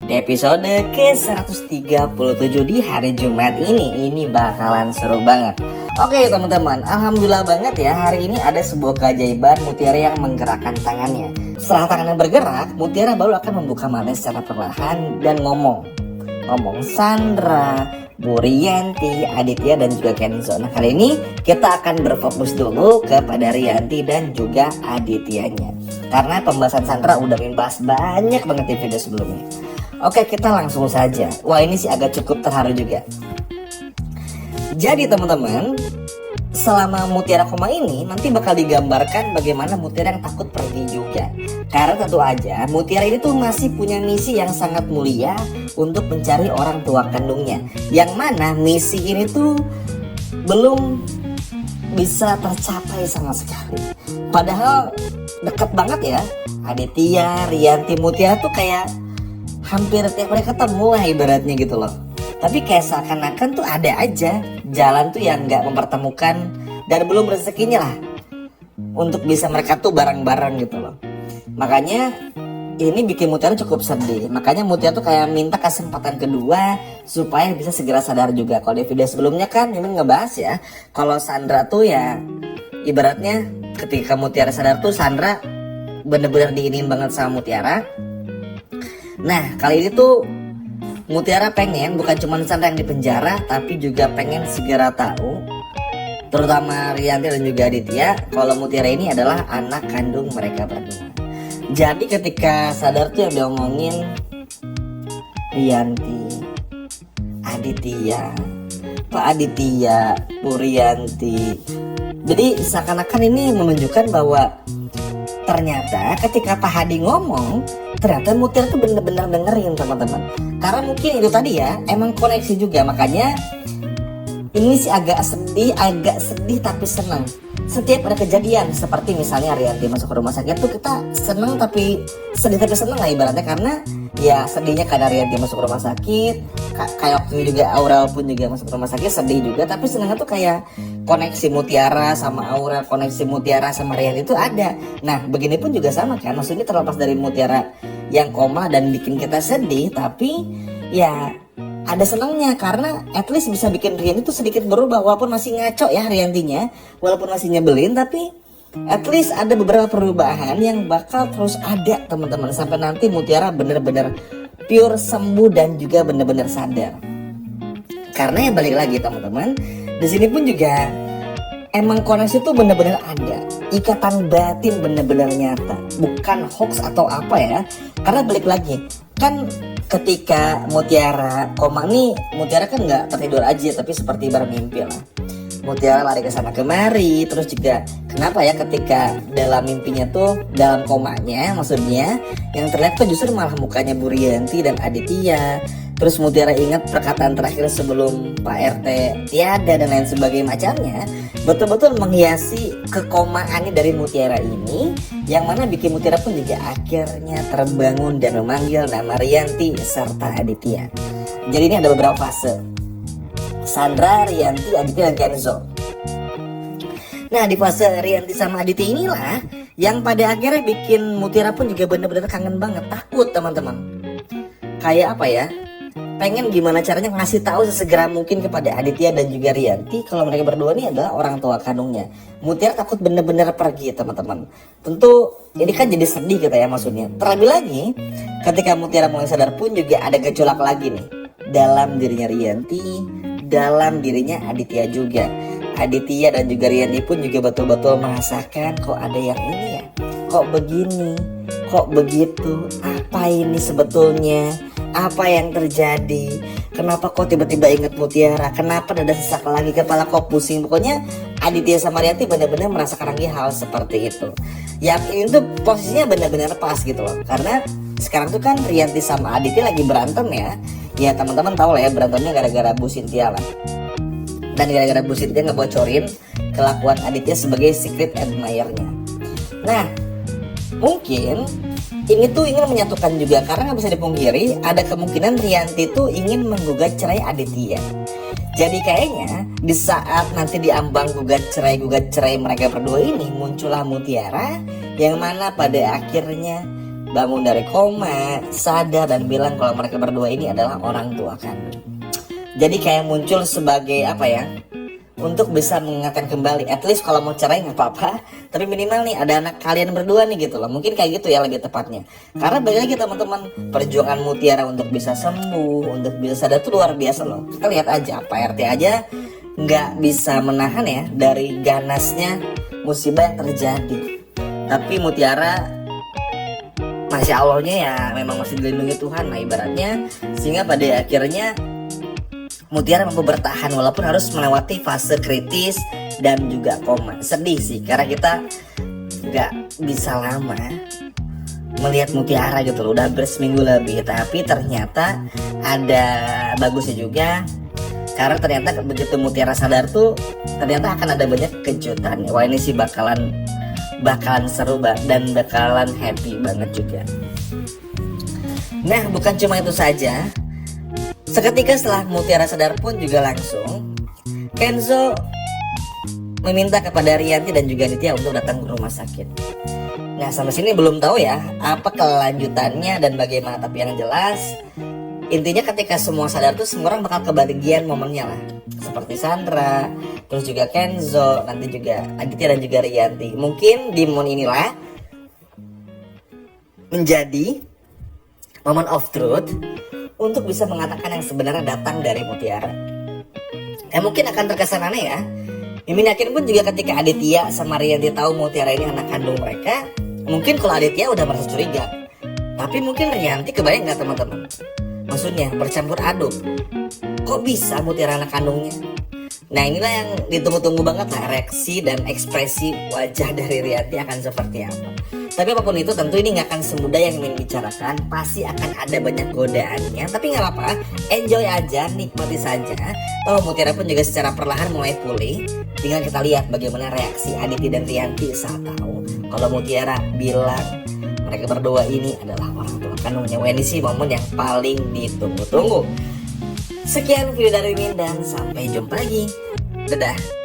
Di episode ke-137 di hari Jumat ini bakalan seru banget. Oke teman-teman, alhamdulillah banget ya, hari ini ada sebuah keajaiban Mutiara yang menggerakkan tangannya. Setelah tangannya bergerak, Mutiara baru akan membuka mata secara perlahan dan ngomong Sandra, Bu Rianti, Aditya dan juga Kenzo. Nah kali ini kita akan berfokus dulu kepada Rianti dan juga Adityanya, karena pembahasan Sandra udah bahas banyak banget di video sebelumnya. Oke, kita langsung saja. Wah, ini sih agak cukup terharu juga. Jadi teman-teman, selama Mutiara koma ini nanti bakal digambarkan bagaimana Mutiara yang takut pergi juga. Karena tentu aja Mutiara ini tuh masih punya misi yang sangat mulia untuk mencari orang tua kandungnya, yang mana misi ini tuh belum bisa tercapai sama sekali. Padahal deket banget ya, Aditya, Rianti, Mutiara tuh kayak hampir tiap hari ketemu lah ibaratnya gitu loh. Tapi kayak seakan-akan tuh ada aja jalan tuh yang gak mempertemukan dan belum rezekinya lah untuk bisa mereka tuh bareng-bareng gitu loh. Makanya ini bikin Mutiara cukup sedih. Makanya Mutiara tuh kayak minta kesempatan kedua supaya bisa segera sadar juga. Kalau di video sebelumnya kan Mimin ngebahas ya, kalau Sandra tuh ya ibaratnya ketika Mutiara sadar tuh Sandra bener-bener diinin banget sama Mutiara. Nah kali ini tuh Mutiara pengen bukan cuma Sandra yang dipenjara, tapi juga pengen segera tahu, terutama Rianti dan juga Aditya, kalau Mutiara ini adalah anak kandung mereka berdua. Jadi ketika sadar tuh yang diomongin Rianti, Aditya, Pak Aditya, Bu Rianti. Jadi seakan-akan ini menunjukkan bahwa ternyata ketika Pak Hadi ngomong, ternyata Mutiara tuh bener-bener dengerin teman-teman. Karena mungkin itu tadi ya, emang koneksi juga. Makanya ini sih agak sedih tapi senang. Setiap ada kejadian seperti misalnya Rianti masuk ke rumah sakit tuh kita senang tapi sedih tapi senang lah ibaratnya. Karena ya sedihnya karena Rianti masuk ke rumah sakit, kayak waktu itu juga Aurel pun juga masuk ke rumah sakit, sedih juga. Tapi senangnya tuh kayak koneksi Mutiara sama Aurel, koneksi Mutiara sama Rianti itu ada. Nah begini pun juga sama kan, maksudnya terlepas dari Mutiara yang koma dan bikin kita sedih, tapi ya ada senangnya karena at least bisa bikin Rianti tuh sedikit berubah. Walaupun masih ngaco ya Riantinya, walaupun masih nyebelin, tapi at least ada beberapa perubahan yang bakal terus ada teman-teman, sampai nanti Mutiara bener-bener pure sembuh dan juga bener-bener sadar. Karena ya balik lagi teman-teman, di sini pun juga emang koneksi tuh bener-bener ada, ikatan batin bener-bener nyata, bukan hoax atau apa ya. Karena balik lagi kan ketika Mutiara koma nih, Mutiara kan nggak tertidur aja tapi seperti bermimpi lah. Mutiara lari ke sana kemari, terus juga kenapa ya ketika dalam mimpinya tuh, dalam komanya maksudnya, yang terlihat tuh justru malah mukanya Bu Rianti dan Aditya. Terus Mutiara ingat perkataan terakhir sebelum Pak RT tiada dan lain sebagainya macamnya, betul-betul menghiasi kekomaannya dari Mutiara ini, yang mana bikin Mutiara pun juga akhirnya terbangun dan memanggil nama Rianti serta Aditya. Jadi ini ada beberapa fase: Sandra, Rianti, Aditya dan Kenzo. Nah di fase Rianti sama Aditya inilah yang pada akhirnya bikin Mutiara pun juga bener-bener kangen banget, takut teman-teman. Kayak apa ya, pengen gimana caranya ngasih tahu sesegera mungkin kepada Aditya dan juga Rianti kalau mereka berdua ini adalah orang tua kandungnya. Mutiara takut bener-bener pergi teman-teman. Tentu ini kan jadi sedih kita ya maksudnya. Terlebih lagi ketika Mutiara mulai sadar pun juga ada gejolak lagi nih dalam dirinya Rianti, dalam dirinya Aditya juga. Aditya dan juga Rianti pun juga betul-betul merasakan kok ada yang ini ya, kok begini, kok begitu, apa ini sebetulnya, apa yang terjadi, kenapa kok tiba-tiba inget Mutiara, kenapa dada sesak lagi, kepala kok pusing. Pokoknya Aditya sama Rianti benar-benar merasakan lagi hal seperti itu. Yang ini tuh posisinya benar-benar pas gitu loh, karena sekarang tuh kan Rianti sama Aditya lagi berantem ya. Ya teman-teman tahu lah ya, berantemnya gara-gara Bu Cynthia lah. Dan gara-gara Bu Cynthia ngebocorin kelakuan Aditya sebagai secret admirer-nya. Nah mungkin ini tuh ingin menyatukan juga, karena nggak bisa dipungkiri ada kemungkinan Rianti tuh ingin menggugat cerai Aditya. Jadi kayaknya di saat nanti diambang gugat cerai mereka berdua ini, muncullah Mutiara yang mana pada akhirnya bangun dari koma, sadar dan bilang kalau mereka berdua ini adalah orang tua kandung. Jadi kayak muncul sebagai apa ya, untuk bisa mengingatkan kembali, at least kalau mau cerai nggak apa-apa, tapi minimal nih ada anak kalian berdua nih gitu loh. Mungkin kayak gitu ya lebih tepatnya. Karena bagi lagi teman-teman, perjuangan Mutiara untuk bisa sembuh, untuk bisa sadar tuh luar biasa loh. Kita lihat aja, Pak RT aja nggak bisa menahan ya dari ganasnya musibah yang terjadi. Tapi Mutiara, masya Allahnya ya memang masih dilindungi Tuhan lah ibaratnya, sehingga pada akhirnya Mutiara mampu bertahan walaupun harus melewati fase kritis dan juga koma. Sedih sih karena kita nggak bisa lama melihat Mutiara gitu loh, udah hampir seminggu lebih. Tapi ternyata ada bagusnya juga, karena ternyata begitu Mutiara sadar tuh ternyata akan ada banyak kejutan. Wah ini sih bakalan seru dan bakalan happy banget juga. Nah bukan cuma itu saja, seketika setelah Mutiara sadar pun juga langsung Kenzo meminta kepada Rianti dan juga Nitya untuk datang ke rumah sakit. Nah sampai sini belum tahu ya apa kelanjutannya dan bagaimana, tapi yang jelas intinya ketika semua sadar tuh semua orang bakal kebagian momennya lah. Seperti Sandra, terus juga Kenzo, nanti juga Aditya dan juga Rianti. Mungkin di momen inilah menjadi moment of truth untuk bisa mengatakan yang sebenarnya datang dari Mutiara. Mungkin akan terkesan aneh ya. Mimin yakin pun juga ketika Aditya sama Rianti tahu Mutiara ini anak kandung mereka, mungkin kalau Aditya udah merasa curiga. Tapi mungkin Rianti kebayang gak teman-teman? Maksudnya bercampur aduk. Kok bisa Mutiara anak kandungnya? Nah inilah yang ditunggu-tunggu banget lah, reaksi dan ekspresi wajah dari Rianti akan seperti apa. Tapi apapun itu tentu ini gak akan semudah yang ingin bicarakan. Pasti akan ada banyak godaannya. Tapi gak apa-apa, enjoy aja, nikmati saja. Toh Mutiara pun juga secara perlahan mulai pulih. Tinggal kita lihat bagaimana reaksi Aditi dan Rianti saat tahu kalau Mutiara bilang mereka berdua ini adalah orang tua kandungnya. Wah ini sih momen yang paling ditunggu-tunggu. Sekian video dari Min dan sampai jumpa lagi. Dadah.